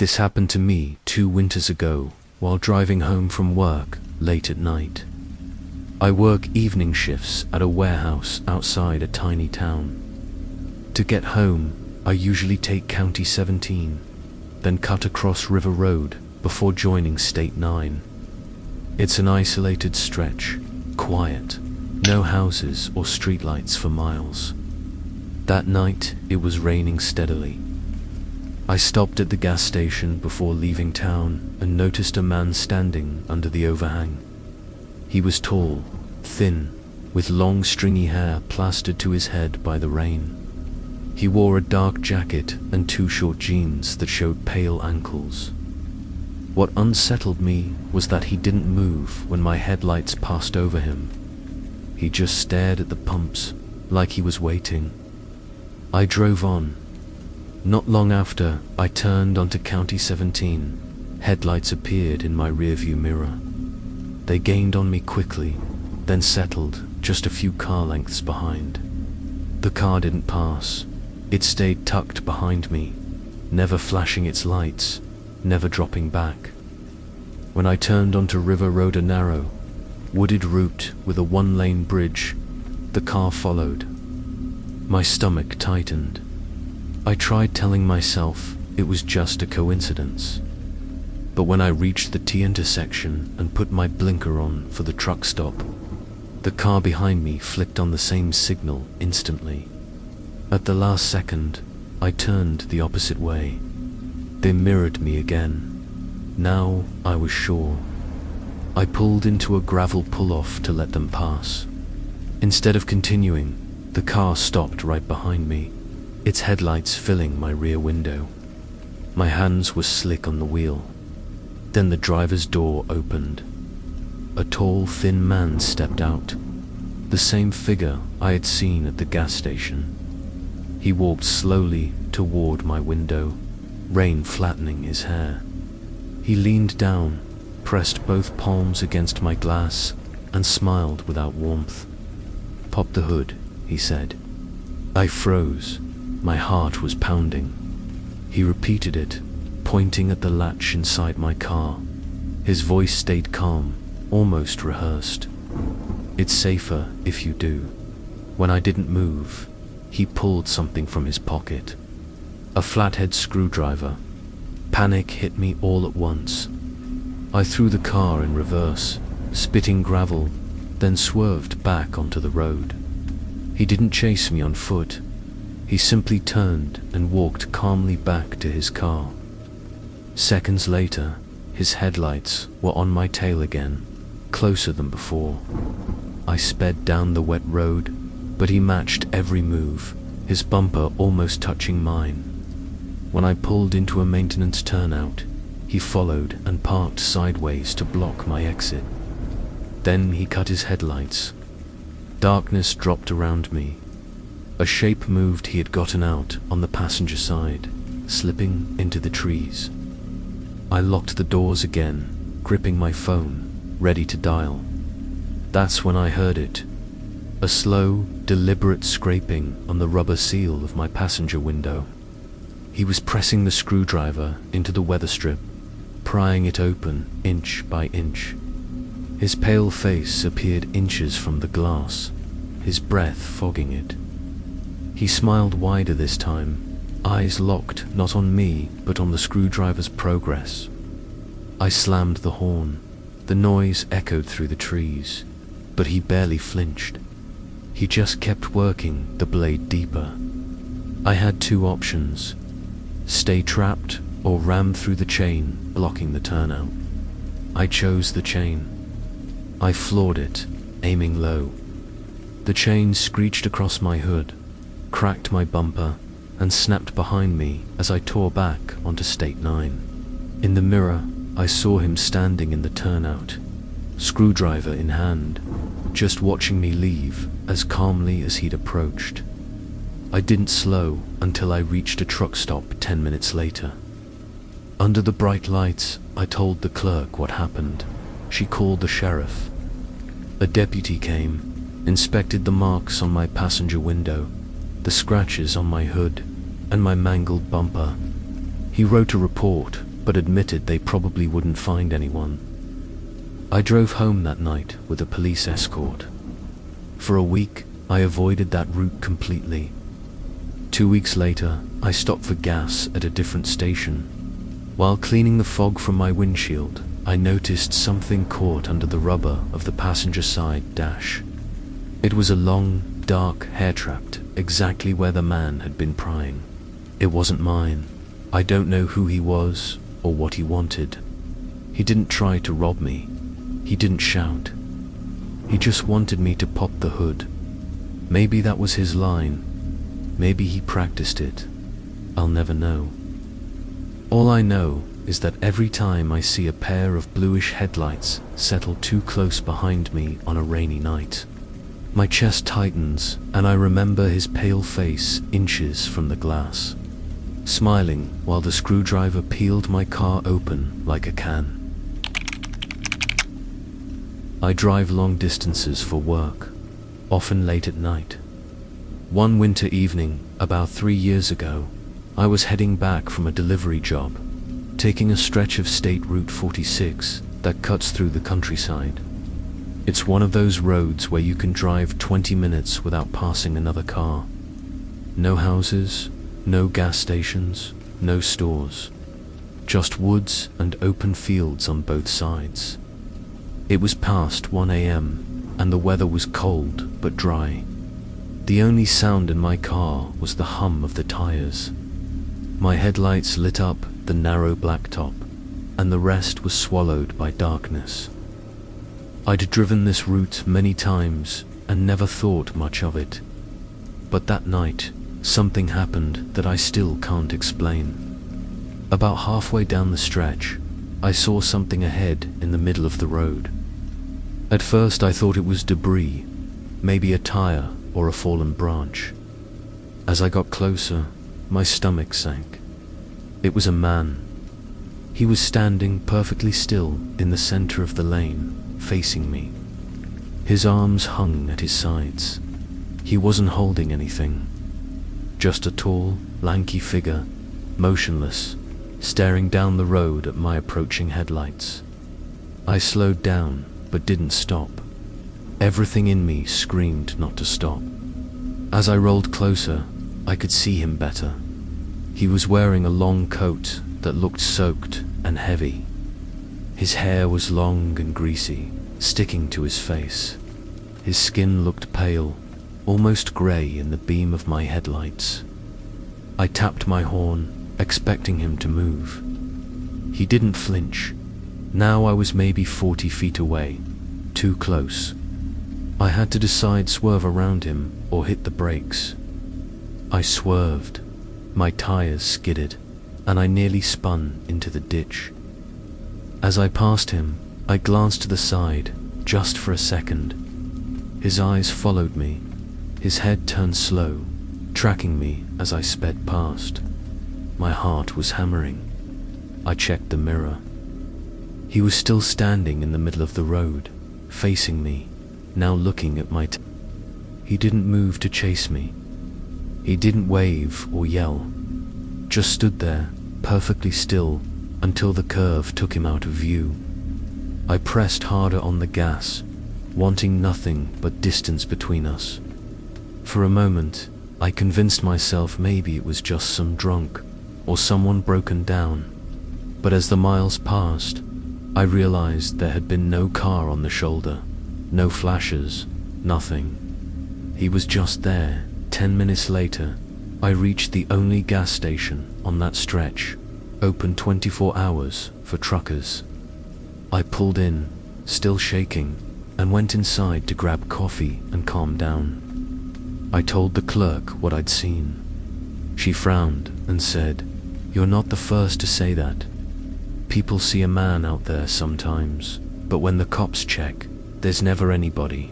This happened to me 2 winters ago while driving home from work late at night. I work evening shifts at a warehouse outside a tiny town. To get home, I usually take County 17, then cut across River Road before joining State 9. It's an isolated stretch, quiet, no houses or streetlights for miles. That night, it was raining steadily. I stopped at the gas station before leaving town and noticed a man standing under the overhang. He was tall, thin, with long stringy hair plastered to his head by the rain. He wore a dark jacket and 2 short jeans that showed pale ankles. What unsettled me was that he didn't move when my headlights passed over him. He just stared at the pumps like he was waiting. I drove on. Not long after, I turned onto County 17. Headlights appeared in my rearview mirror. They gained on me quickly, then settled just a few car lengths behind. The car didn't pass. It stayed tucked behind me, never flashing its lights, never dropping back. When I turned onto River Road, a narrow, wooded route with a 1-lane bridge, the car followed. My stomach tightened. I tried telling myself it was just a coincidence. But when I reached the T intersection and put my blinker on for the truck stop, the car behind me flicked on the same signal instantly. At the last second, I turned the opposite way. They mirrored me again. Now I was sure. I pulled into a gravel pull-off to let them pass. Instead of continuing, the car stopped right behind me, its headlights filling my rear window. My hands were slick on the wheel. Then the driver's door opened. A tall, thin man stepped out, the same figure I had seen at the gas station. He walked slowly toward my window, rain flattening his hair. He leaned down, pressed both palms against my glass, and smiled without warmth. "Pop the hood," he said. I froze. My heart was pounding. He repeated it, pointing at the latch inside my car. His voice stayed calm, almost rehearsed. "It's safer if you do." When I didn't move, he pulled something from his pocket. A flathead screwdriver. Panic hit me all at once. I threw the car in reverse, spitting gravel, then swerved back onto the road. He didn't chase me on foot. He simply turned and walked calmly back to his car. Seconds later, his headlights were on my tail again, closer than before. I sped down the wet road, but he matched every move, his bumper almost touching mine. When I pulled into a maintenance turnout, he followed and parked sideways to block my exit. Then he cut his headlights. Darkness dropped around me. A shape moved. He had gotten out on the passenger side, slipping into the trees. I locked the doors again, gripping my phone, ready to dial. That's when I heard it. A slow, deliberate scraping on the rubber seal of my passenger window. He was pressing the screwdriver into the weather strip, prying it open inch by inch. His pale face appeared inches from the glass, his breath fogging it. He smiled wider this time, eyes locked not on me but on the screwdriver's progress. I slammed the horn. The noise echoed through the trees, but he barely flinched. He just kept working the blade deeper. I had 2 options: stay trapped or ram through the chain, blocking the turnout. I chose the chain. I floored it, aiming low. The chain screeched across my hood, cracked my bumper, and snapped behind me as I tore back onto State 9. In the mirror, I saw him standing in the turnout, screwdriver in hand, just watching me leave as calmly as he'd approached. I didn't slow until I reached a truck stop 10 minutes later. Under the bright lights, I told the clerk what happened. She called the sheriff. A deputy came, inspected the marks on my passenger window, the scratches on my hood, and my mangled bumper. He wrote a report, but admitted they probably wouldn't find anyone. I drove home that night with a police escort. For a week, I avoided that route completely. 2 weeks later, I stopped for gas at a different station. While cleaning the fog from my windshield, I noticed something caught under the rubber of the passenger side dash. It was a long, dark hair trapped exactly where the man had been prying. It wasn't mine. I don't know who he was or what he wanted. He didn't try to rob me. He didn't shout. He just wanted me to pop the hood. Maybe that was his line. Maybe he practiced it. I'll never know. All I know is that every time I see a pair of bluish headlights settle too close behind me on a rainy night, my chest tightens and I remember his pale face inches from the glass, smiling while the screwdriver peeled my car open like a can. I drive long distances for work, often late at night. One winter evening, about 3 years ago, I was heading back from a delivery job, taking a stretch of State Route 46 that cuts through the countryside. It's one of those roads where you can drive 20 minutes without passing another car. No houses, no gas stations, no stores. Just woods and open fields on both sides. It was past 1 a.m. and the weather was cold but dry. The only sound in my car was the hum of the tires. My headlights lit up the narrow blacktop, and the rest was swallowed by darkness. I'd driven this route many times and never thought much of it. But that night, something happened that I still can't explain. About halfway down the stretch, I saw something ahead in the middle of the road. At first I thought it was debris, maybe a tire or a fallen branch. As I got closer, my stomach sank. It was a man. He was standing perfectly still in the center of the lane, facing me. His arms hung at his sides. He wasn't holding anything. Just a tall, lanky figure, motionless, staring down the road at my approaching headlights. I slowed down, but didn't stop. Everything in me screamed not to stop. As I rolled closer, I could see him better. He was wearing a long coat that looked soaked and heavy. His hair was long and greasy, sticking to his face. His skin looked pale, almost grey in the beam of my headlights. I tapped my horn, expecting him to move. He didn't flinch. Now I was maybe 40 feet away, too close. I had to decide swerve around him or hit the brakes. I swerved. My tires skidded, and I nearly spun into the ditch. As I passed him, I glanced to the side, just for a second. His eyes followed me. His head turned slow, tracking me as I sped past. My heart was hammering. I checked the mirror. He was still standing in the middle of the road, facing me, now looking at my He didn't move to chase me. He didn't wave or yell, just stood there, perfectly still, until the curve took him out of view. I pressed harder on the gas, wanting nothing but distance between us. For a moment, I convinced myself maybe it was just some drunk, or someone broken down. But as the miles passed, I realized there had been no car on the shoulder, no flashes, nothing. He was just there. 10 minutes later, I reached the only gas station on that stretch, open 24 hours for truckers. I pulled in, still shaking, and went inside to grab coffee and calm down. I told the clerk what I'd seen. She frowned and said, "You're not the first to say that. People see a man out there sometimes, but when the cops check, there's never anybody."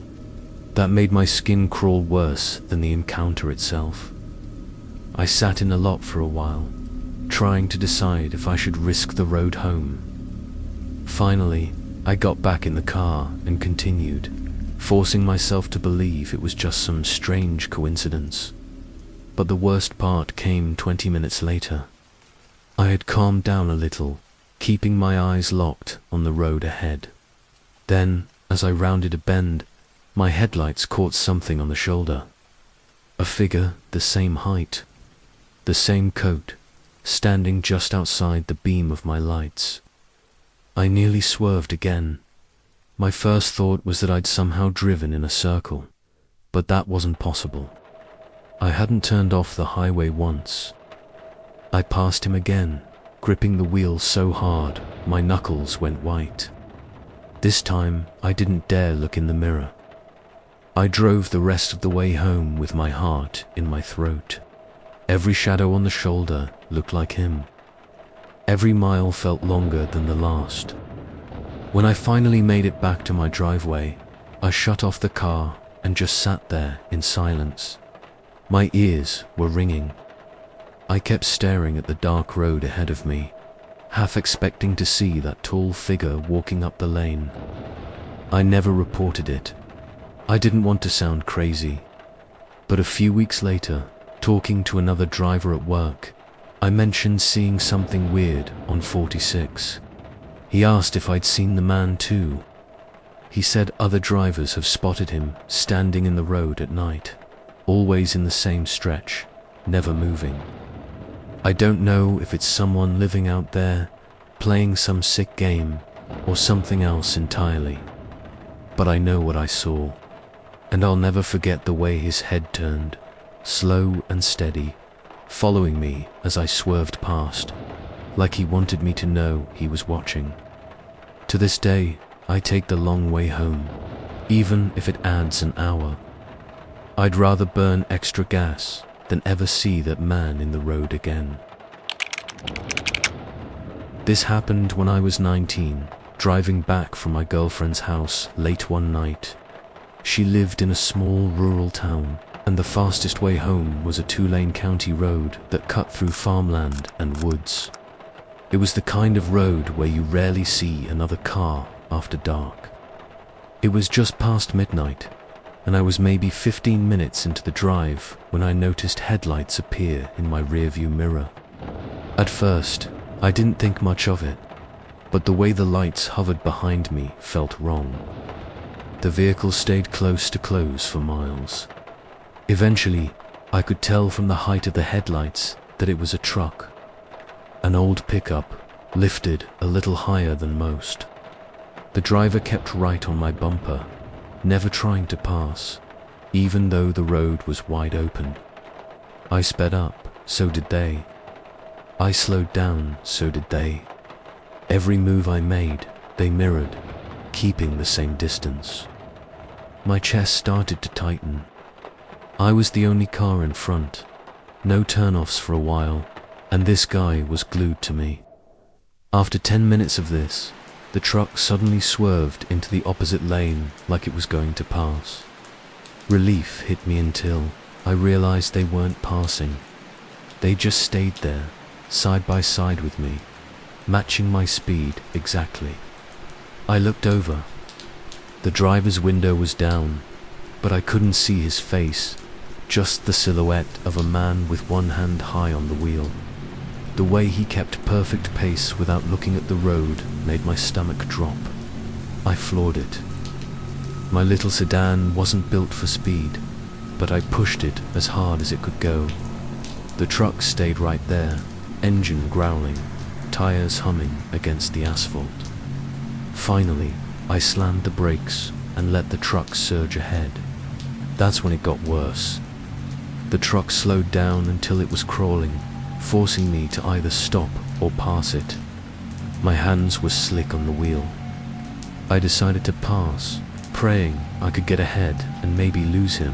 That made my skin crawl worse than the encounter itself. I sat in a lot for a while, trying to decide if I should risk the road home. Finally, I got back in the car and continued, forcing myself to believe it was just some strange coincidence. But the worst part came 20 minutes later. I had calmed down a little, keeping my eyes locked on the road ahead. Then, as I rounded a bend, my headlights caught something on the shoulder. A figure the same height, the same coat, standing just outside the beam of my lights. I nearly swerved again. My first thought was that I'd somehow driven in a circle, but that wasn't possible. I hadn't turned off the highway once. I passed him again, gripping the wheel so hard my knuckles went white. This time I didn't dare look in the mirror. I drove the rest of the way home with my heart in my throat. Every shadow on the shoulder looked like him. Every mile felt longer than the last. When I finally made it back to my driveway, I shut off the car and just sat there in silence. My ears were ringing. I kept staring at the dark road ahead of me, half expecting to see that tall figure walking up the lane. I never reported it. I didn't want to sound crazy. But a few weeks later, talking to another driver at work, I mentioned seeing something weird on 46. He asked if I'd seen the man too. He said other drivers have spotted him standing in the road at night, always in the same stretch, never moving. I don't know if it's someone living out there, playing some sick game, or something else entirely. But I know what I saw, and I'll never forget the way his head turned, slow and steady, following me as I swerved past, like he wanted me to know he was watching. To this day, I take the long way home, even if it adds an hour. I'd rather burn extra gas than ever see that man in the road again. This happened when I was 19, driving back from my girlfriend's house late one night. She lived in a small rural town, and the fastest way home was a 2-lane county road that cut through farmland and woods. It was the kind of road where you rarely see another car after dark. It was just past midnight, and I was maybe 15 minutes into the drive when I noticed headlights appear in my rearview mirror. At first, I didn't think much of it, but the way the lights hovered behind me felt wrong. The vehicle stayed close to close for miles. Eventually, I could tell from the height of the headlights that it was a truck. An old pickup, lifted a little higher than most. The driver kept right on my bumper, never trying to pass, even though the road was wide open. I sped up, so did they. I slowed down, so did they. Every move I made, they mirrored, keeping the same distance. My chest started to tighten. I was the only car in front, no turnoffs for a while, and this guy was glued to me. After 10 minutes of this, the truck suddenly swerved into the opposite lane like it was going to pass. Relief hit me until I realized they weren't passing. They just stayed there, side by side with me, matching my speed exactly. I looked over. The driver's window was down, but I couldn't see his face, just the silhouette of a man with one hand high on the wheel. The way he kept perfect pace without looking at the road made my stomach drop. I floored it. My little sedan wasn't built for speed, but I pushed it as hard as it could go. The truck stayed right there, engine growling, tires humming against the asphalt. Finally, I slammed the brakes and let the truck surge ahead. That's when it got worse. The truck slowed down until it was crawling, forcing me to either stop or pass it. My hands were slick on the wheel. I decided to pass, praying I could get ahead and maybe lose him.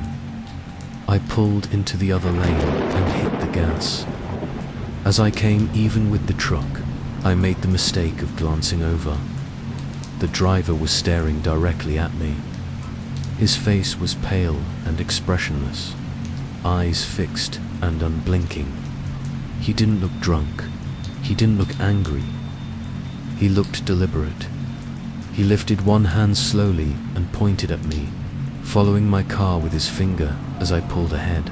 I pulled into the other lane and hit the gas. As I came even with the truck, I made the mistake of glancing over. The driver was staring directly at me. His face was pale and expressionless, eyes fixed and unblinking. He didn't look drunk. He didn't look angry. He looked deliberate. He lifted one hand slowly and pointed at me, following my car with his finger as I pulled ahead.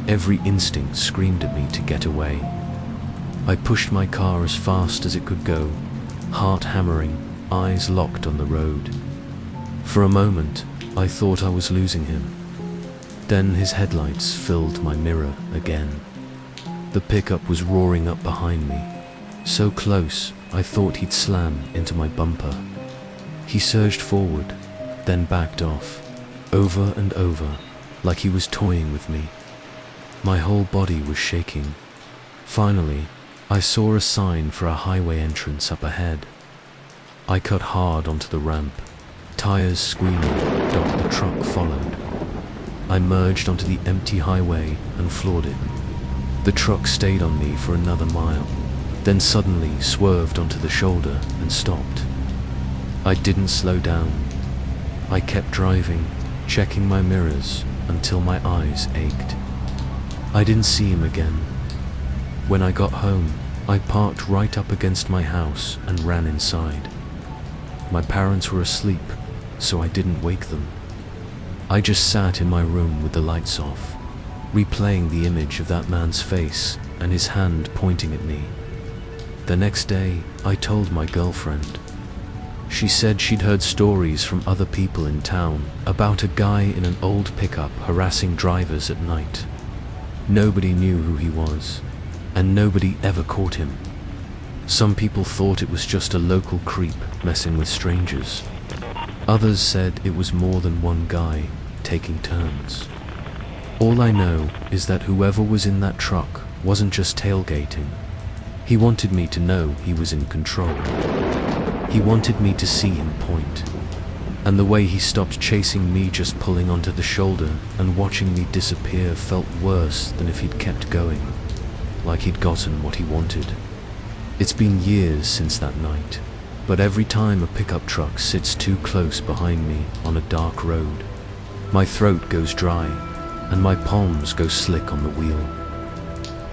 Every instinct screamed at me to get away. I pushed my car as fast as it could go, heart hammering, eyes locked on the road. For a moment, I thought I was losing him. Then his headlights filled my mirror again. The pickup was roaring up behind me, so close I thought he'd slam into my bumper. He surged forward, then backed off, over and over, like he was toying with me. My whole body was shaking. Finally, I saw a sign for a highway entrance up ahead. I cut hard onto the ramp, tires screaming. The truck followed. I merged onto the empty highway and floored it. The truck stayed on me for another mile, then suddenly swerved onto the shoulder and stopped. I didn't slow down. I kept driving, checking my mirrors until my eyes ached. I didn't see him again. When I got home, I parked right up against my house and ran inside. My parents were asleep, so I didn't wake them. I just sat in my room with the lights off, replaying the image of that man's face and his hand pointing at me. The next day, I told my girlfriend. She said she'd heard stories from other people in town about a guy in an old pickup harassing drivers at night. Nobody knew who he was, and nobody ever caught him. Some people thought it was just a local creep messing with strangers. Others said it was more than one guy taking turns. All I know is that whoever was in that truck wasn't just tailgating. He wanted me to know he was in control. He wanted me to see him point. And the way he stopped chasing me, just pulling onto the shoulder and watching me disappear, felt worse than if he'd kept going, like he'd gotten what he wanted. It's been years since that night, but every time a pickup truck sits too close behind me on a dark road, my throat goes dry and my palms go slick on the wheel.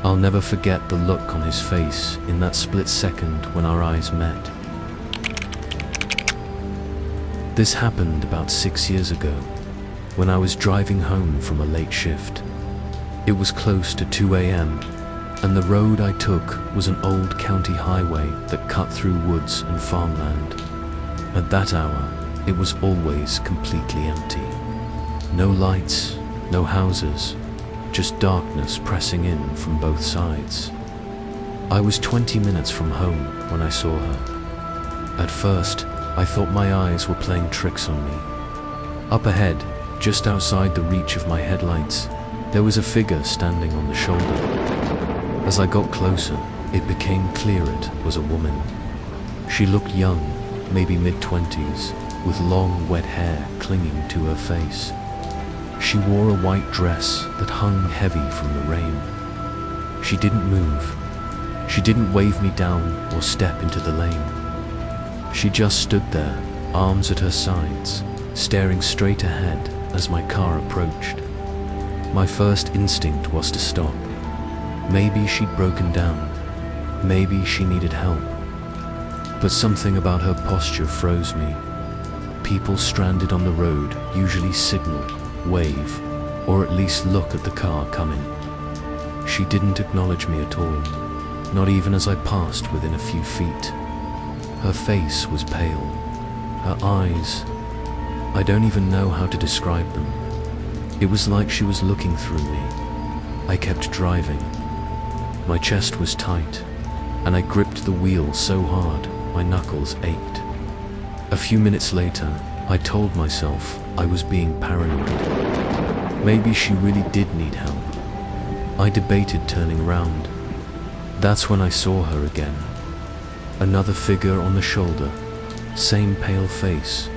I'll never forget the look on his face in that split second when our eyes met. This happened about 6 years ago, when I was driving home from a late shift. It was close to 2 a.m., and the road I took was an old county highway that cut through woods and farmland. At that hour, it was always completely empty. No lights, no houses, just darkness pressing in from both sides. I was 20 minutes from home when I saw her. At first, I thought my eyes were playing tricks on me. Up ahead, just outside the reach of my headlights, there was a figure standing on the shoulder. As I got closer, it became clear it was a woman. She looked young, maybe mid-20s, with long, wet hair clinging to her face. She wore a white dress that hung heavy from the rain. She didn't move. She didn't wave me down or step into the lane. She just stood there, arms at her sides, staring straight ahead as my car approached. My first instinct was to stop. Maybe she'd broken down. Maybe she needed help. But something about her posture froze me. People stranded on the road usually signal, wave, or at least look at the car coming. She didn't acknowledge me at all, not even as I passed within a few feet. Her face was pale. Her eyes, I don't even know how to describe them. It was like she was looking through me. I kept driving. My chest was tight, and I gripped the wheel so hard my knuckles ached. A few minutes later, I told myself I was being paranoid. Maybe she really did need help. I debated turning around. That's when I saw her again. Another figure on the shoulder, same pale face,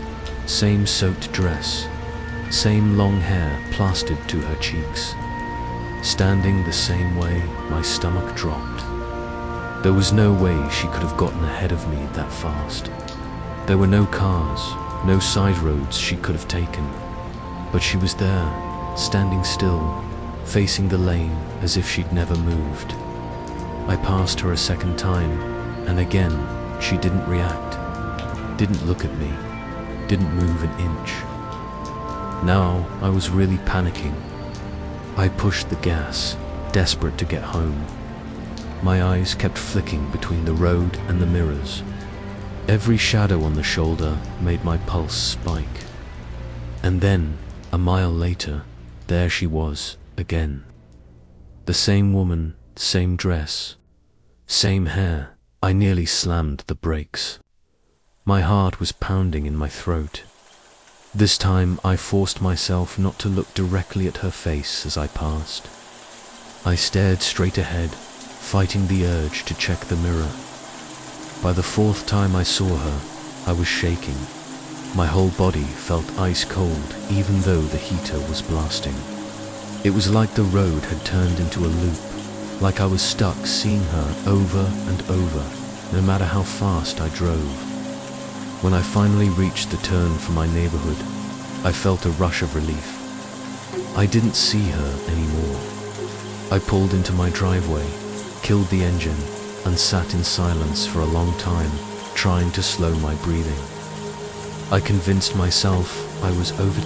same soaked dress, same long hair plastered to her cheeks. Standing the same way, my stomach dropped. There was no way she could have gotten ahead of me that fast. There were no cars, no side roads she could have taken. But she was there, standing still, facing the lane as if she'd never moved. I passed her a second time, and again, she didn't react, didn't look at me, didn't move an inch. Now, I was really panicking. I pushed the gas, desperate to get home. My eyes kept flicking between the road and the mirrors. Every shadow on the shoulder made my pulse spike. And then, a mile later, there she was, again. The same woman, same dress, same hair. I nearly slammed the brakes. My heart was pounding in my throat. This time I forced myself not to look directly at her face as I passed. I stared straight ahead, fighting the urge to check the mirror. By the fourth time I saw her, I was shaking. My whole body felt ice cold, even though the heater was blasting. It was like the road had turned into a loop, like I was stuck seeing her over and over, no matter how fast I drove. When I finally reached the turn for my neighborhood, I felt a rush of relief. I didn't see her anymore. I pulled into my driveway, killed the engine, and sat in silence for a long time, trying to slow my breathing. I convinced myself I was over.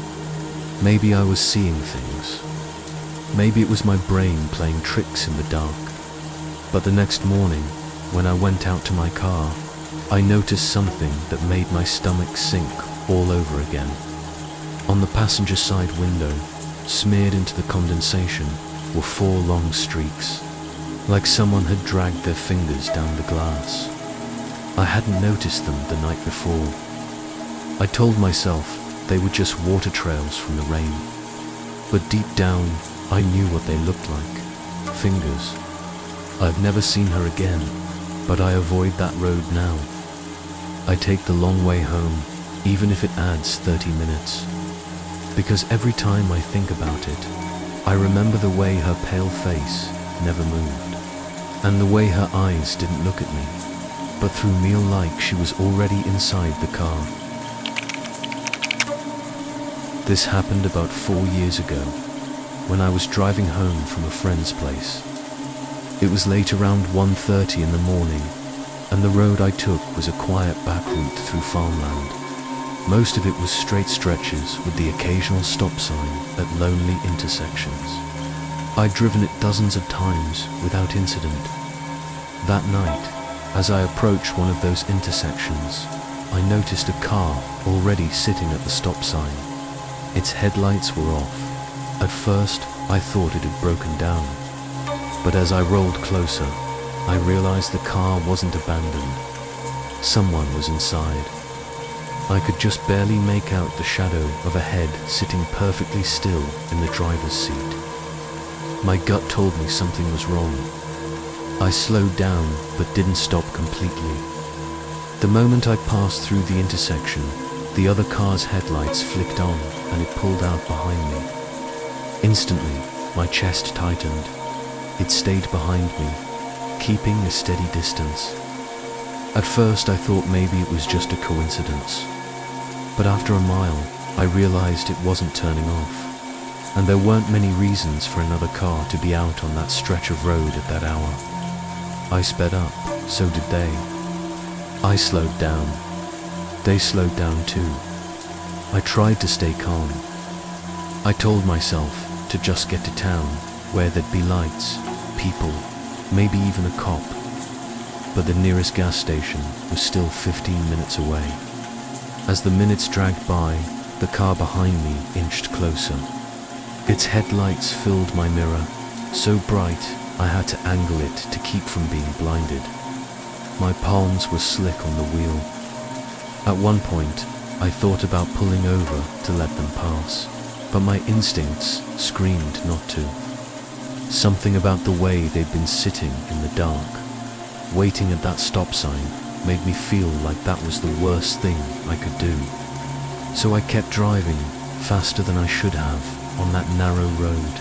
Maybe I was seeing things. Maybe it was my brain playing tricks in the dark. But the next morning, when I went out to my car, I noticed something that made my stomach sink all over again. On the passenger side window, smeared into the condensation, were 4 long streaks, like someone had dragged their fingers down the glass. I hadn't noticed them the night before. I told myself they were just water trails from the rain, but deep down I knew what they looked like. Fingers. I've never seen her again, but I avoid that road now. I take the long way home, even if it adds 30 minutes. Because every time I think about it, I remember the way her pale face never moved, and the way her eyes didn't look at me, but through me like she was already inside the car. This happened about 4 years ago, when I was driving home from a friend's place. It was late around 1:30 in the morning, and the road I took was a quiet back route through farmland. Most of it was straight stretches with the occasional stop sign at lonely intersections. I'd driven it dozens of times without incident. That night, as I approached one of those intersections, I noticed a car already sitting at the stop sign. Its headlights were off. At first, I thought it had broken down. But as I rolled closer, I realized the car wasn't abandoned. Someone was inside. I could just barely make out the shadow of a head sitting perfectly still in the driver's seat. My gut told me something was wrong. I slowed down, but didn't stop completely. The moment I passed through the intersection, the other car's headlights flicked on and it pulled out behind me. Instantly, my chest tightened. It stayed behind me, keeping a steady distance. At first I thought maybe it was just a coincidence. But after a mile, I realized it wasn't turning off, and there weren't many reasons for another car to be out on that stretch of road at that hour. I sped up, so did they. I slowed down. They slowed down too. I tried to stay calm. I told myself to just get to town, where there'd be lights, people, maybe even a cop. But the nearest gas station was still 15 minutes away. As the minutes dragged by, the car behind me inched closer. Its headlights filled my mirror, so bright I had to angle it to keep from being blinded. My palms were slick on the wheel. At one point, I thought about pulling over to let them pass, but my instincts screamed not to. Something about the way they'd been sitting in the dark, waiting at that stop sign, made me feel like that was the worst thing I could do. So I kept driving faster than I should have on that narrow road.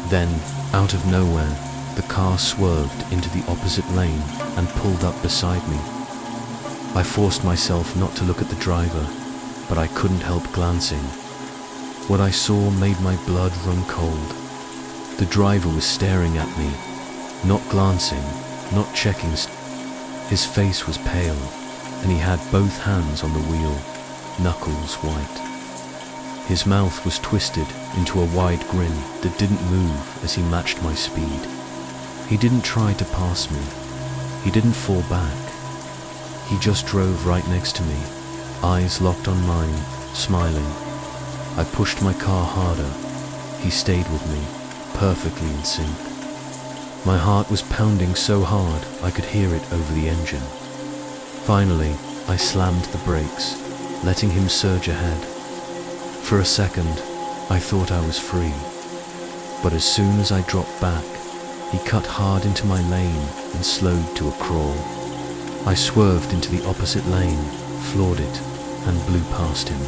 Then, out of nowhere, the car swerved into the opposite lane and pulled up beside me. I forced myself not to look at the driver, but I couldn't help glancing. What I saw made my blood run cold. The driver was staring at me, not glancing, not checking. His face was pale, and he had both hands on the wheel, knuckles white. His mouth was twisted into a wide grin that didn't move as he matched my speed. He didn't try to pass me. He didn't fall back. He just drove right next to me, eyes locked on mine, smiling. I pushed my car harder. He stayed with me, perfectly in sync. My heart was pounding so hard I could hear it over the engine. Finally, I slammed the brakes, letting him surge ahead. For a second, I thought I was free. But as soon as I dropped back, he cut hard into my lane and slowed to a crawl. I swerved into the opposite lane, floored it, and blew past him.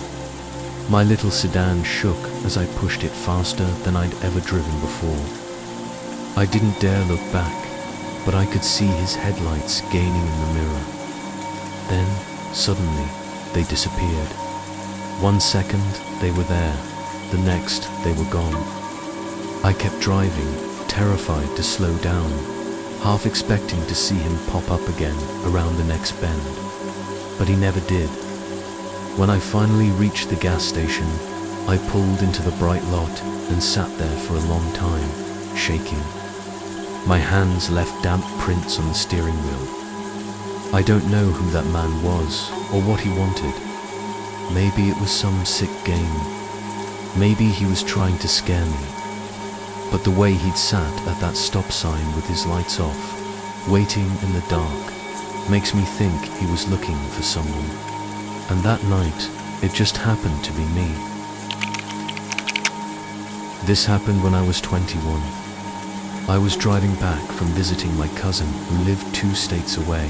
My little sedan shook as I pushed it faster than I'd ever driven before. I didn't dare look back, but I could see his headlights gaining in the mirror. Then, suddenly, they disappeared. 1 second, they were there. The next, they were gone. I kept driving, terrified to slow down, half expecting to see him pop up again around the next bend. But he never did. When I finally reached the gas station, I pulled into the bright lot and sat there for a long time, shaking. My hands left damp prints on the steering wheel. I don't know who that man was or what he wanted. Maybe it was some sick game. Maybe he was trying to scare me. But the way he'd sat at that stop sign with his lights off, waiting in the dark, makes me think he was looking for someone. And that night, it just happened to be me. This happened when I was 21. I was driving back from visiting my cousin who lived 2 states away.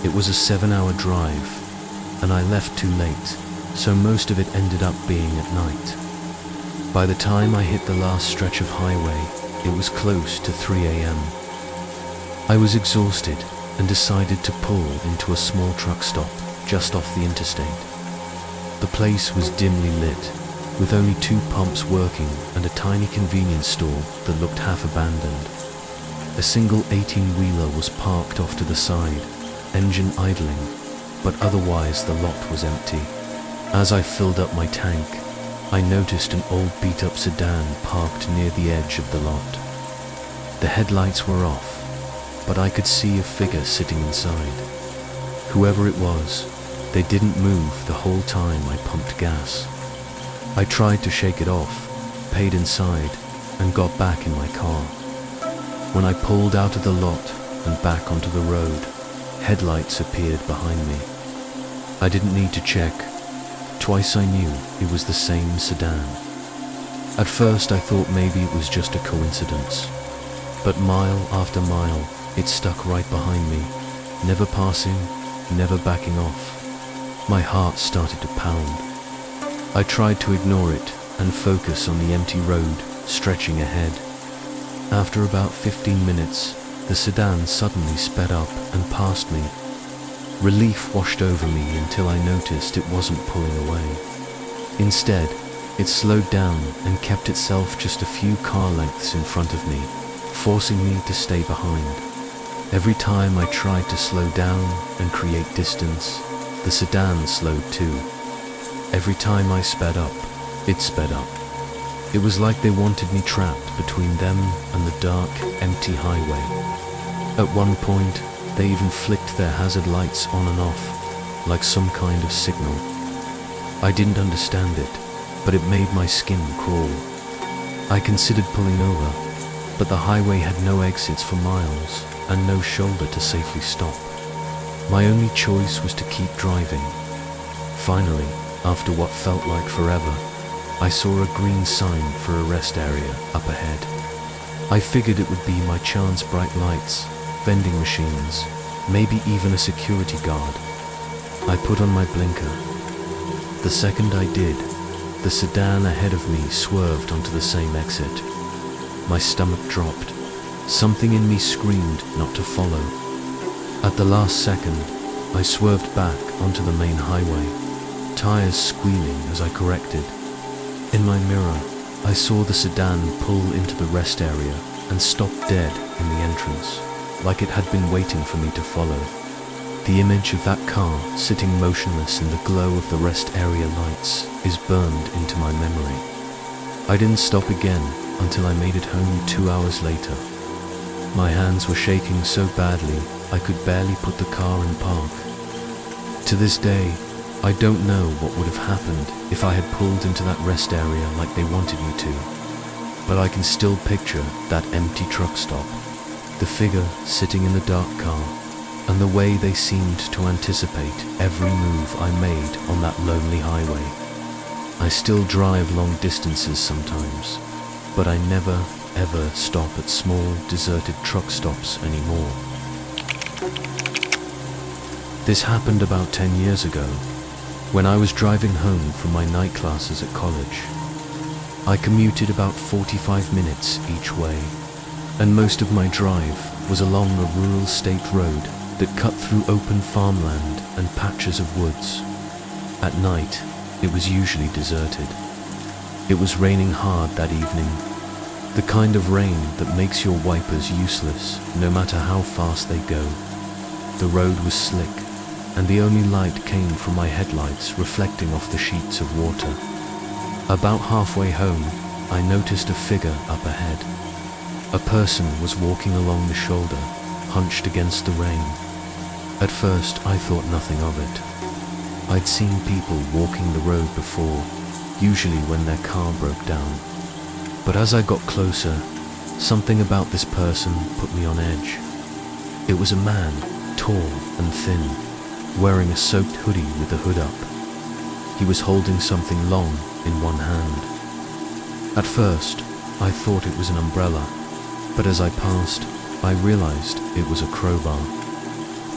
It was a 7-hour drive, and I left too late, so most of it ended up being at night. By the time I hit the last stretch of highway, it was close to 3 a.m. I was exhausted and decided to pull into a small truck stop just off the interstate. The place was dimly lit, with only 2 pumps working and a tiny convenience store that looked half abandoned. A single 18-wheeler was parked off to the side, engine idling, but otherwise the lot was empty. As I filled up my tank, I noticed an old beat-up sedan parked near the edge of the lot. The headlights were off, but I could see a figure sitting inside. Whoever it was, they didn't move the whole time I pumped gas. I tried to shake it off, paid inside, and got back in my car. When I pulled out of the lot and back onto the road, headlights appeared behind me. I didn't need to check. Twice I knew it was the same sedan. At first I thought maybe it was just a coincidence, but mile after mile it stuck right behind me, never passing, never backing off. My heart started to pound. I tried to ignore it and focus on the empty road stretching ahead. After about 15 minutes, the sedan suddenly sped up and passed me. Relief washed over me until I noticed it wasn't pulling away. Instead, it slowed down and kept itself just a few car lengths in front of me, forcing me to stay behind. Every time I tried to slow down and create distance, the sedan slowed too. Every time I sped up, it sped up. It was like they wanted me trapped between them and the dark, empty highway. At one point, they even flicked their hazard lights on and off, like some kind of signal. I didn't understand it, but it made my skin crawl. I considered pulling over, but the highway had no exits for miles and no shoulder to safely stop. My only choice was to keep driving. Finally, after what felt like forever, I saw a green sign for a rest area up ahead. I figured it would be my chance. Bright lights, vending machines, maybe even a security guard. I put on my blinker. The second I did, the sedan ahead of me swerved onto the same exit. My stomach dropped. Something in me screamed not to follow. At the last second, I swerved back onto the main highway, tires squealing as I corrected. In my mirror, I saw the sedan pull into the rest area and stop dead in the entrance, like it had been waiting for me to follow. The image of that car sitting motionless in the glow of the rest area lights is burned into my memory. I didn't stop again until I made it home 2 hours later. My hands were shaking so badly I could barely put the car in park, To this day, I don't know what would have happened if I had pulled into that rest area like they wanted me to, but I can still picture that empty truck stop, the figure sitting in the dark car, and the way they seemed to anticipate every move I made on that lonely highway. I still drive long distances sometimes, but I never ever stop at small deserted truck stops anymore. This happened about 10 years ago, when I was driving home from my night classes at college. I commuted about 45 minutes each way, and most of my drive was along a rural state road that cut through open farmland and patches of woods. At night, it was usually deserted. It was raining hard that evening, the kind of rain that makes your wipers useless no matter how fast they go. The road was slick, and the only light came from my headlights reflecting off the sheets of water. About halfway home, I noticed a figure up ahead. A person was walking along the shoulder, hunched against the rain. At first, I thought nothing of it. I'd seen people walking the road before, usually when their car broke down. But as I got closer, something about this person put me on edge. It was a man, tall and thin, wearing a soaked hoodie with the hood up. He was holding something long in one hand. At first, I thought it was an umbrella, but as I passed, I realized it was a crowbar.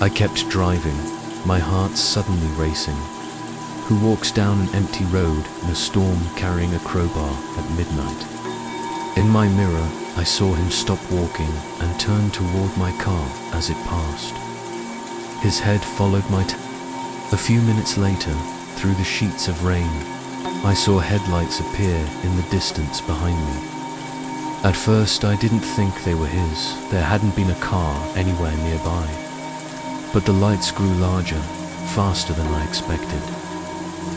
I kept driving, my heart suddenly racing. Who walks down an empty road in a storm carrying a crowbar at midnight? In my mirror, I saw him stop walking and turn toward my car as it passed. His head followed my A few minutes later, through the sheets of rain, I saw headlights appear in the distance behind me. At first, I didn't think they were his. There hadn't been a car anywhere nearby. But the lights grew larger, faster than I expected.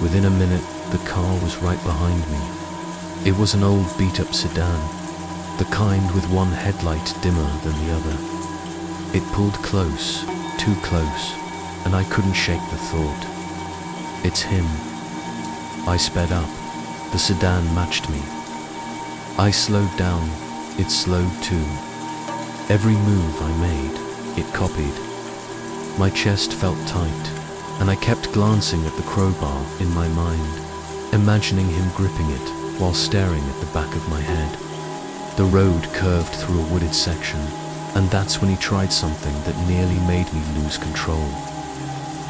Within a minute, the car was right behind me. It was an old beat-up sedan, the kind with one headlight dimmer than the other. It pulled close, too close, and I couldn't shake the thought. It's him. I sped up. The sedan matched me. I slowed down. It slowed too. Every move I made, it copied. My chest felt tight, and I kept glancing at the crowbar in my mind, imagining him gripping it while staring at the back of my head. The road curved through a wooded section, and that's when he tried something that nearly made me lose control.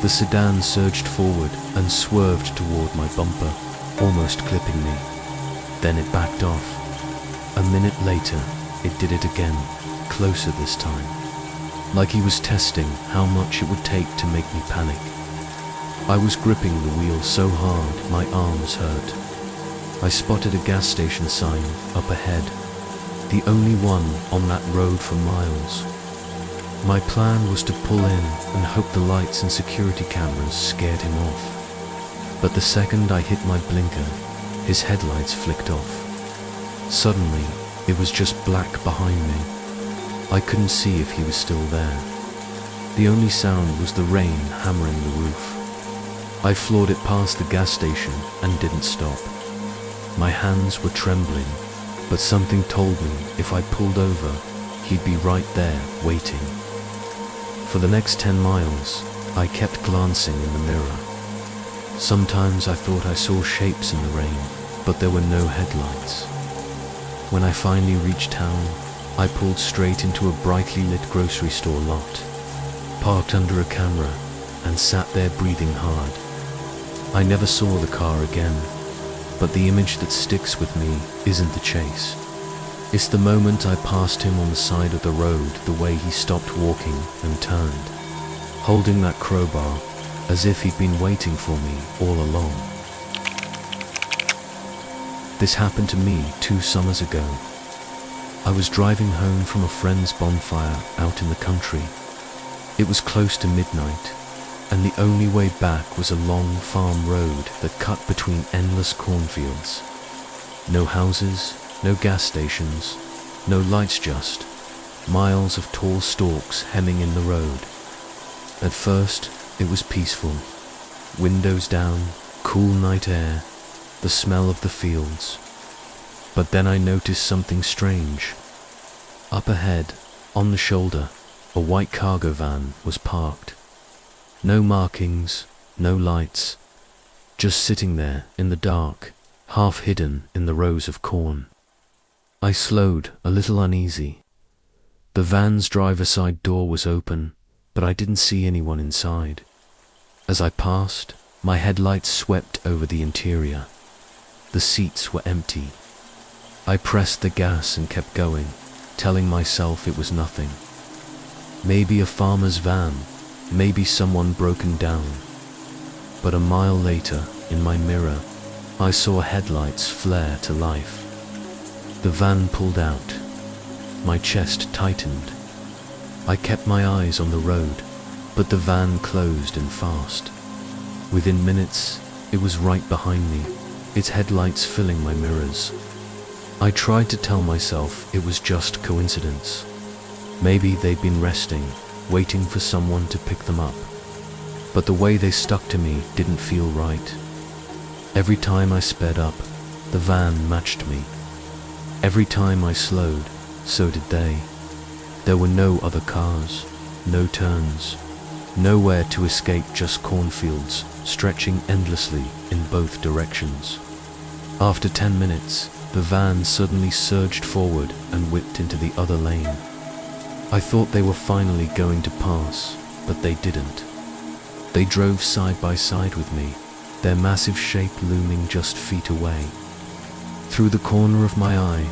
The sedan surged forward and swerved toward my bumper, almost clipping me. Then it backed off. A minute later, it did it again, closer this time, like he was testing how much it would take to make me panic. I was gripping the wheel so hard my arms hurt. I spotted a gas station sign up ahead, the only one on that road for miles. My plan was to pull in and hope the lights and security cameras scared him off. But the second I hit my blinker, his headlights flicked off. Suddenly, it was just black behind me. I couldn't see if he was still there. The only sound was the rain hammering the roof. I floored it past the gas station and didn't stop. My hands were trembling, but something told me if I pulled over, he'd be right there, waiting. For the next 10 miles, I kept glancing in the mirror. Sometimes I thought I saw shapes in the rain, but there were no headlights. When I finally reached town, I pulled straight into a brightly lit grocery store lot, parked under a camera, and sat there breathing hard. I never saw the car again, but the image that sticks with me isn't the chase. It's the moment I passed him on the side of the road, the way he stopped walking and turned, holding that crowbar as if he'd been waiting for me all along. This happened to me 2 summers ago. I was driving home from a friend's bonfire out in the country. It was close to midnight, and the only way back was a long farm road that cut between endless cornfields. No houses, no gas stations, no lights, just miles of tall stalks hemming in the road. At first, it was peaceful. windows down, cool night air, the smell of the fields. But then I noticed something strange. Up ahead, on the shoulder, a white cargo van was parked. No markings, no lights, just sitting there in the dark, half hidden in the rows of corn. I slowed, a little uneasy. The van's driver's side door was open, but I didn't see anyone inside. As I passed, my headlights swept over the interior. The seats were empty. I pressed the gas and kept going, telling myself it was nothing. Maybe a farmer's van, maybe someone broken down. But a mile later, in my mirror, I saw headlights flare to life. The van pulled out. My chest tightened. I kept my eyes on the road, but the van closed in fast. Within minutes, it was right behind me, its headlights filling my mirrors. I tried to tell myself it was just coincidence. Maybe they'd been resting, waiting for someone to pick them up. But the way they stuck to me didn't feel right. Every time I sped up, the van matched me. Every time I slowed, so did they. There were no other cars, no turns, nowhere to escape, just cornfields stretching endlessly in both directions. After 10 minutes, the van suddenly surged forward and whipped into the other lane. I thought they were finally going to pass, but they didn't. They drove side by side with me, their massive shape looming just feet away. Through the corner of my eye,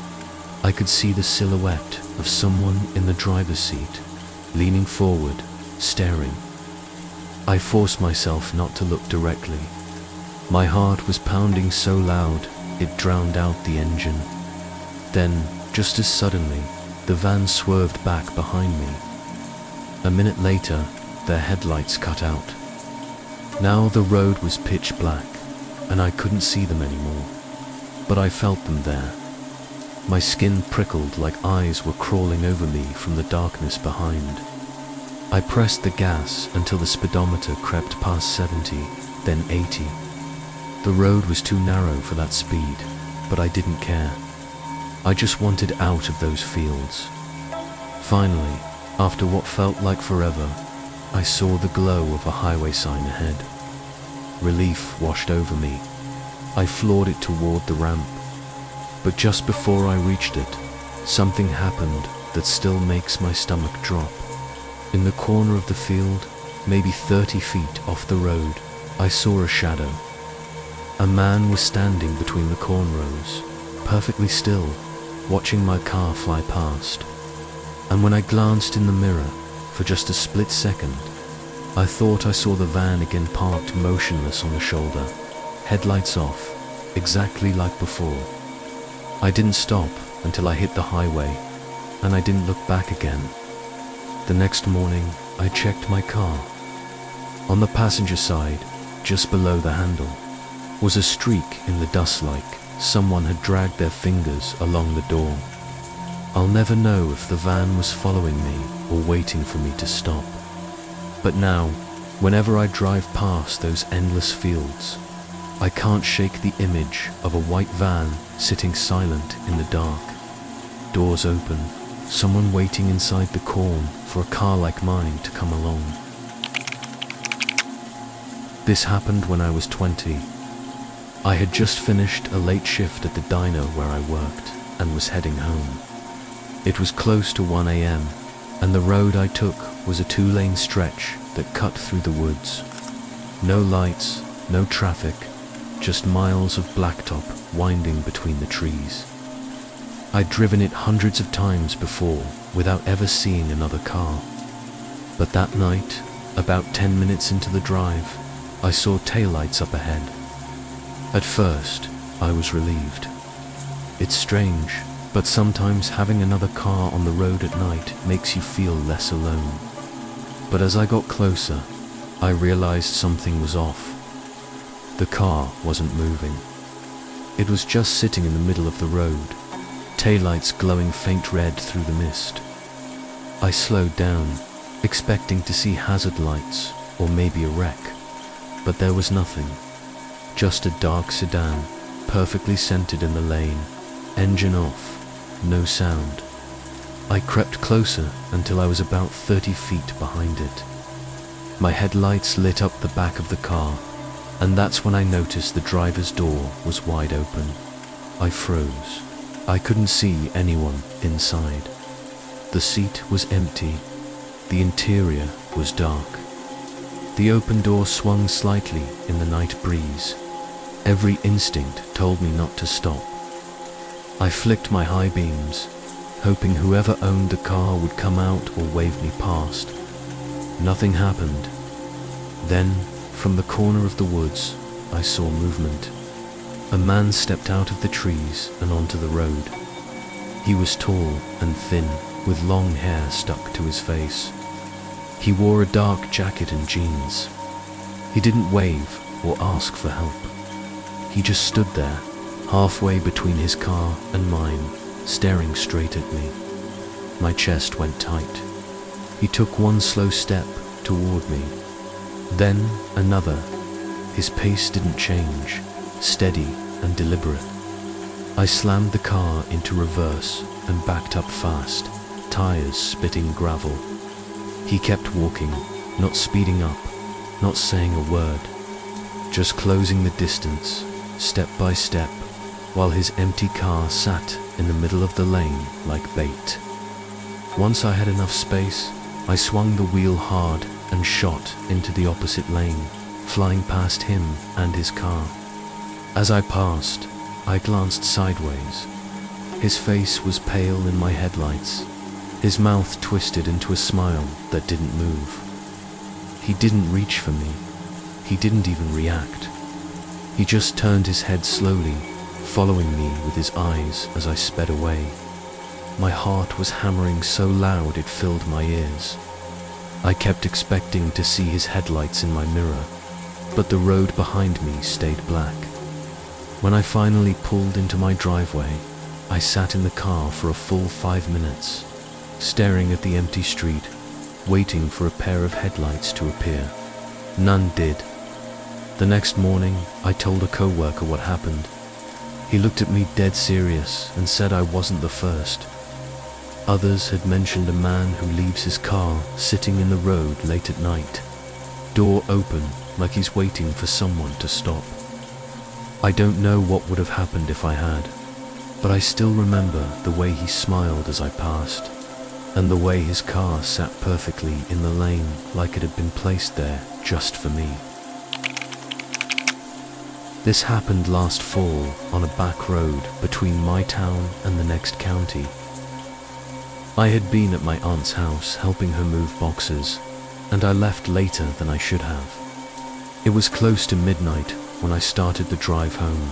I could see the silhouette of someone in the driver's seat, leaning forward, staring. I forced myself not to look directly. My heart was pounding so loud, it drowned out the engine. Then, just as suddenly, the van swerved back behind me. A minute later, their headlights cut out. Now the road was pitch black, and I couldn't see them anymore. But I felt them there. My skin prickled like eyes were crawling over me from the darkness behind. I pressed the gas until the speedometer crept past 70, then 80. The road was too narrow for that speed, but I didn't care. I just wanted out of those fields. Finally, after what felt like forever, I saw the glow of a highway sign ahead. Relief washed over me. I floored it toward the ramp. But just before I reached it, something happened that still makes my stomach drop. In the corner of the field, maybe 30 feet off the road, I saw a shadow. A man was standing between the corn rows, perfectly still, watching my car fly past. And when I glanced in the mirror, for just a split second, I thought I saw the van again parked motionless on the shoulder, headlights off, exactly like before. I didn't stop until I hit the highway, and I didn't look back again. The next morning, I checked my car. On the passenger side, just below the handle, was a streak in the dust like someone had dragged their fingers along the door. I'll never know if the van was following me or waiting for me to stop. But now, whenever I drive past those endless fields, I can't shake the image of a white van sitting silent in the dark. Doors open, someone waiting inside the corn for a car like mine to come along. This happened when I was 20. I had just finished a late shift at the diner where I worked and was heading home. It was close to 1 a.m. and the road I took was a 2-lane stretch that cut through the woods. No lights, no traffic, just miles of blacktop winding between the trees. I'd driven it hundreds of times before without ever seeing another car. But that night, about 10 minutes into the drive, I saw taillights up ahead. At first, I was relieved. It's strange, but sometimes having another car on the road at night makes you feel less alone. But as I got closer, I realized something was off. The car wasn't moving. It was just sitting in the middle of the road, taillights glowing faint red through the mist. I slowed down, expecting to see hazard lights or maybe a wreck. but there was nothing. Just a dark sedan, perfectly centered in the lane, engine off, no sound. I crept closer until I was about 30 feet behind it. My headlights lit up the back of the car, and that's when I noticed the driver's door was wide open. I froze. I couldn't see anyone inside. The seat was empty. The interior was dark. The open door swung slightly in the night breeze. Every instinct told me not to stop. I flicked my high beams, hoping whoever owned the car would come out or wave me past. Nothing happened. Then, from the corner of the woods, I saw movement. A man stepped out of the trees and onto the road. He was tall and thin, with long hair stuck to his face. He wore a dark jacket and jeans. He didn't wave or ask for help. He just stood there, halfway between his car and mine, staring straight at me. My chest went tight. He took one slow step toward me, then another. His pace didn't change, steady and deliberate. I slammed the car into reverse and backed up fast, tires spitting gravel. He kept walking, not speeding up, not saying a word, just closing the distance, step by step, while his empty car sat in the middle of the lane like bait. Once I had enough space, I swung the wheel hard and shot into the opposite lane, flying past him and his car. As I passed, I glanced sideways. His face was pale in my headlights, his mouth twisted into a smile that didn't move. He didn't reach for me. He didn't even react. He just turned his head slowly, following me with his eyes as I sped away. My heart was hammering so loud it filled my ears. I kept expecting to see his headlights in my mirror, but the road behind me stayed black. When I finally pulled into my driveway, I sat in the car for a full 5 minutes, staring at the empty street, waiting for a pair of headlights to appear. None did. The next morning, I told a coworker what happened. He looked at me dead serious and said I wasn't the first. Others had mentioned a man who leaves his car sitting in the road late at night, door open like he's waiting for someone to stop. I don't know what would have happened if I had, but I still remember the way he smiled as I passed, and the way his car sat perfectly in the lane like it had been placed there just for me. This happened last fall on a back road between my town and the next county. I had been at my aunt's house helping her move boxes, and I left later than I should have. It was close to midnight when I started the drive home.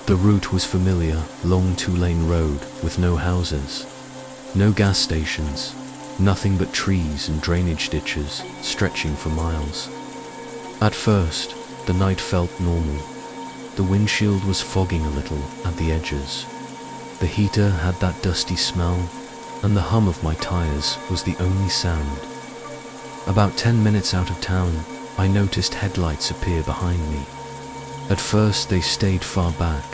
The route was familiar, long 2-lane road with no houses, no gas stations, nothing but trees and drainage ditches stretching for miles. At first, the night felt normal. The windshield was fogging a little at the edges. The heater had that dusty smell, and the hum of my tires was the only sound. About 10 minutes out of town, I noticed headlights appear behind me. At first they stayed far back,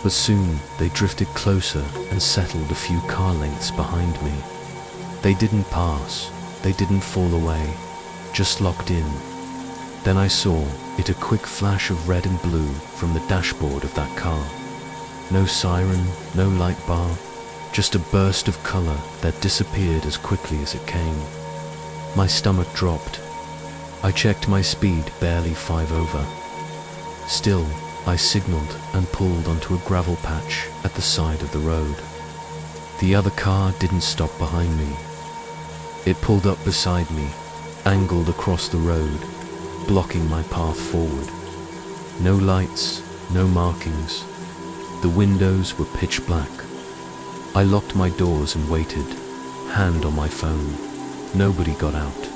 but soon they drifted closer and settled a few car lengths behind me. They didn't pass, they didn't fall away, just locked in. Then I saw it, a quick flash of red and blue from the dashboard of that car. No siren, no light bar, just a burst of color that disappeared as quickly as it came. My stomach dropped. I checked my speed, barely 5 over. Still, I signaled and pulled onto a gravel patch at the side of the road. The other car didn't stop behind me. It pulled up beside me, angled across the road, blocking my path forward. No lights, no markings. The windows were pitch black. I locked my doors and waited, hand on my phone. Nobody got out.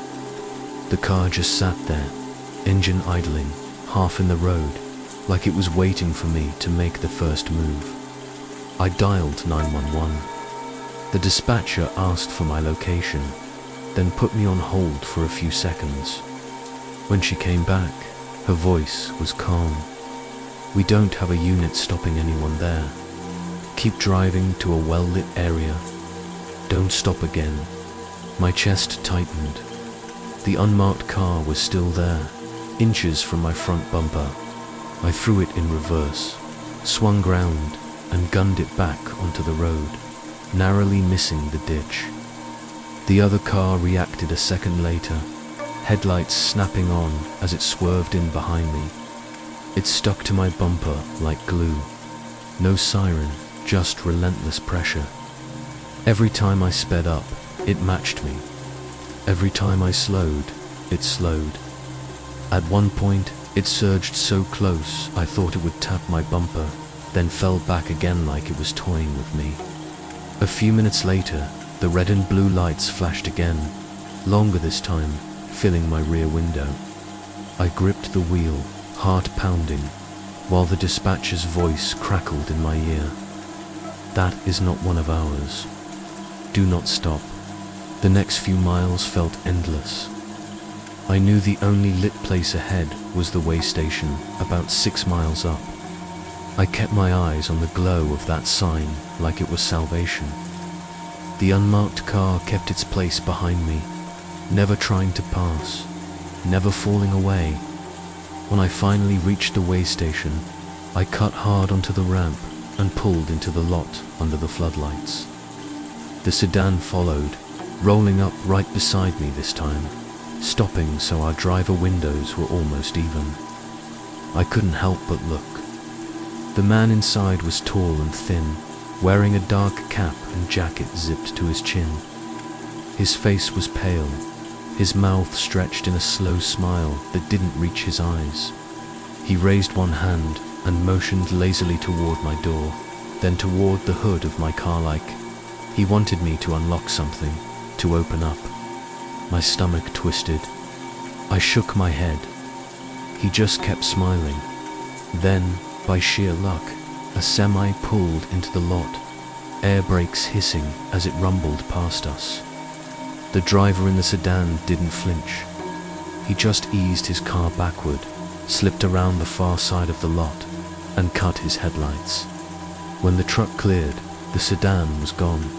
The car just sat there, engine idling, half in the road, like it was waiting for me to make the first move. I dialed 911. The dispatcher asked for my location, then put me on hold for a few seconds. When she came back, Her voice was calm. "We don't have a unit stopping anyone there. Keep driving to a well-lit area. Don't stop again." My chest tightened. The unmarked car was still there, inches from my front bumper. I threw it in reverse, swung round, and gunned it back onto the road, narrowly missing the ditch. The other car reacted a second later, headlights snapping on as it swerved in behind me. It stuck to my bumper like glue. No siren, just relentless pressure. Every time I sped up, it matched me. Every time I slowed, it slowed. At one point, it surged so close I thought it would tap my bumper, then fell back again like it was toying with me. A few minutes later, the red and blue lights flashed again, longer this time, filling my rear window. I gripped the wheel, heart pounding, while the dispatcher's voice crackled in my ear. "That is not one of ours. Do not stop." The next few miles felt endless. I knew the only lit place ahead was the way station, about 6 miles up. I kept my eyes on the glow of that sign like it was salvation. The unmarked car kept its place behind me, never trying to pass, never falling away. When I finally reached the way station, I cut hard onto the ramp and pulled into the lot under the floodlights. The sedan followed, rolling up right beside me this time, stopping so our driver windows were almost even. I couldn't help but look. The man inside was tall and thin, wearing a dark cap and jacket zipped to his chin. His face was pale, his mouth stretched in a slow smile that didn't reach his eyes. He raised one hand and motioned lazily toward my door, then toward the hood of my car like he wanted me to unlock something, to open up. My stomach twisted. I shook my head. He just kept smiling. Then, by sheer luck, a semi pulled into the lot, air brakes hissing as it rumbled past us. The driver in the sedan didn't flinch. He just eased his car backward, slipped around the far side of the lot, and cut his headlights. When the truck cleared, the sedan was gone.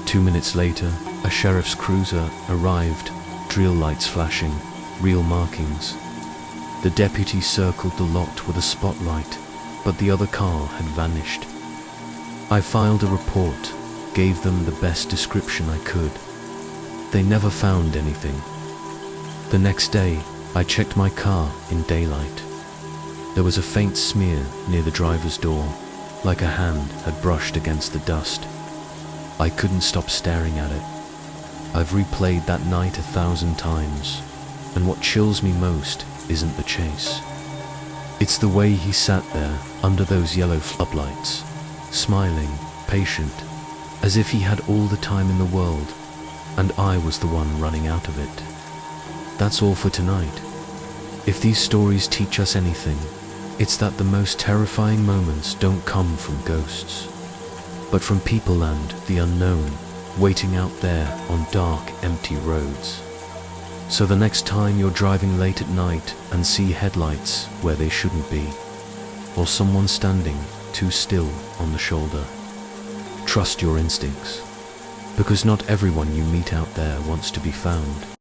2 minutes later, a sheriff's cruiser arrived, drill lights flashing, real markings. The deputy circled the lot with a spotlight, but the other car had vanished. I filed a report, gave them the best description I could. They never found anything. The next day, I checked my car in daylight. There was a faint smear near the driver's door, like a hand had brushed against the dust. I couldn't stop staring at it. I've replayed that night 1,000 times, and what chills me most isn't the chase. It's the way he sat there under those yellow floodlights, smiling, patient, as if he had all the time in the world, and I was the one running out of it. That's all for tonight. If these stories teach us anything, it's that the most terrifying moments don't come from ghosts, but from people and the unknown, waiting out there on dark, empty roads. So the next time you're driving late at night and see headlights where they shouldn't be, or someone standing too still on the shoulder, trust your instincts, because not everyone you meet out there wants to be found.